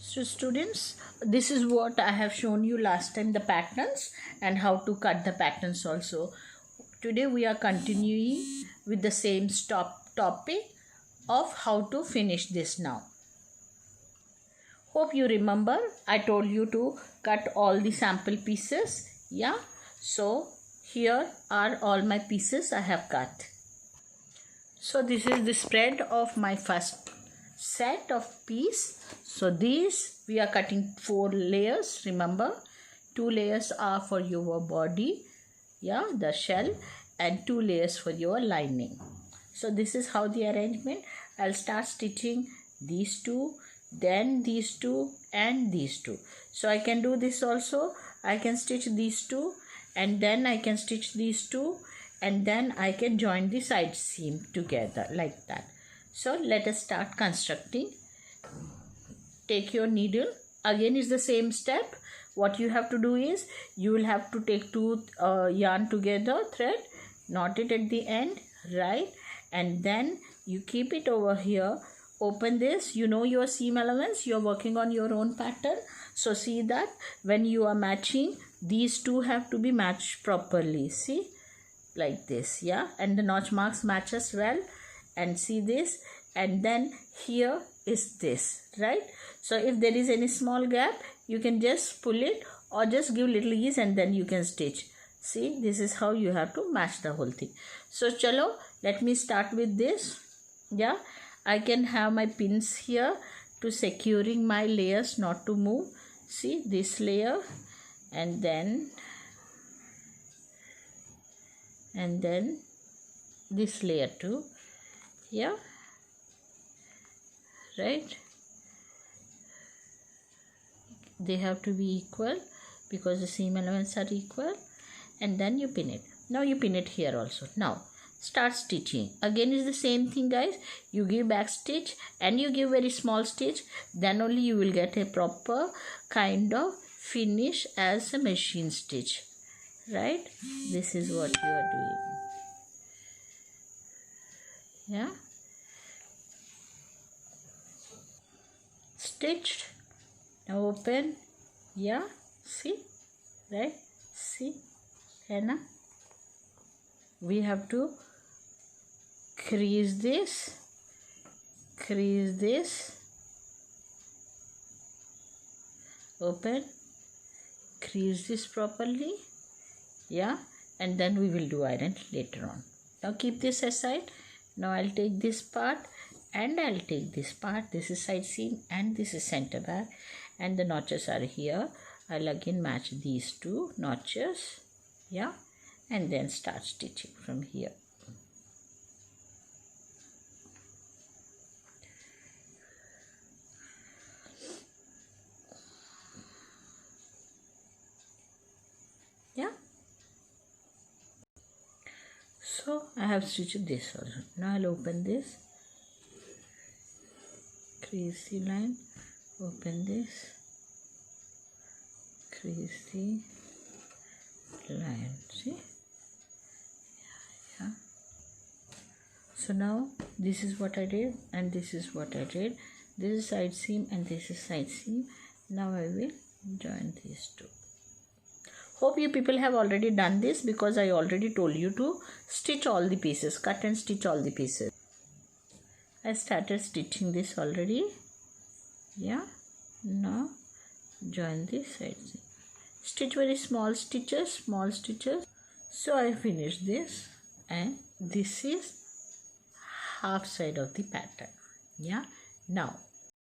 So students, this is what I have shown you last time, the patterns and how to cut the patterns also. Today we are continuing with the same topic of how to finish this now. Hope you remember I told you to cut all the sample pieces. Yeah, so here are all my pieces I have cut. So this is the spread of my first set of piece. So these we are cutting 4 layers. Remember, 2 layers are for your body, yeah, the shell, and 2 layers for your lining. So this is how the arrangement. I'll start stitching these 2, then these 2 and these 2. So I can do this also. I can stitch these 2 and then I can stitch these 2 and then I can join the side seam together like that. So let us start constructing. Take your needle. Again is the same step. What you have to do is you will have to take 2 yarn together, thread, knot it at the end, right? And then you keep it over here. Open this. You know your seam allowance. You are working on your own pattern. So see that when you are matching, these 2 have to be matched properly. See, like this, yeah, and the notch marks match as well. And see this, and then here is this, right? So if there is any small gap, you can just pull it or just give little ease and then you can stitch. See, this is how you have to match the whole thing. So chalo, let me start with this. Yeah, I can have my pins here to securing my layers not to move. See, this layer and then this layer too, yeah, right? They have to be equal because the seam elements are equal, and then you pin it. Now you pin it here also. Now start stitching. Again is the same thing, guys. You give back stitch and you give very small stitch, then only you will get a proper kind of finish as a machine stitch, right? This is what you are doing. Yeah, stitched. Now open. Yeah, see, right? See, Hannah, we have to crease this, open, crease this properly, yeah, and then we will do iron later on. Now keep this aside. Now I'll take this part and I'll take this part. This is side seam and this is center back, and the notches are here. I'll again match these 2 notches, yeah, and then start stitching from here. Yeah, so I have stitched this also. Now I'll open this, crease the line, open this, crease the line. See, yeah. So now this is what I did and this is what I did. This is side seam and this is side seam. Now I will join these 2. Hope you people have already done this because I already told you to stitch all the pieces, cut and stitch all the pieces. I started stitching this already. Yeah, now join this side seam. Stitch very small stitches, So I finished this, and this is half side of the pattern. Yeah, now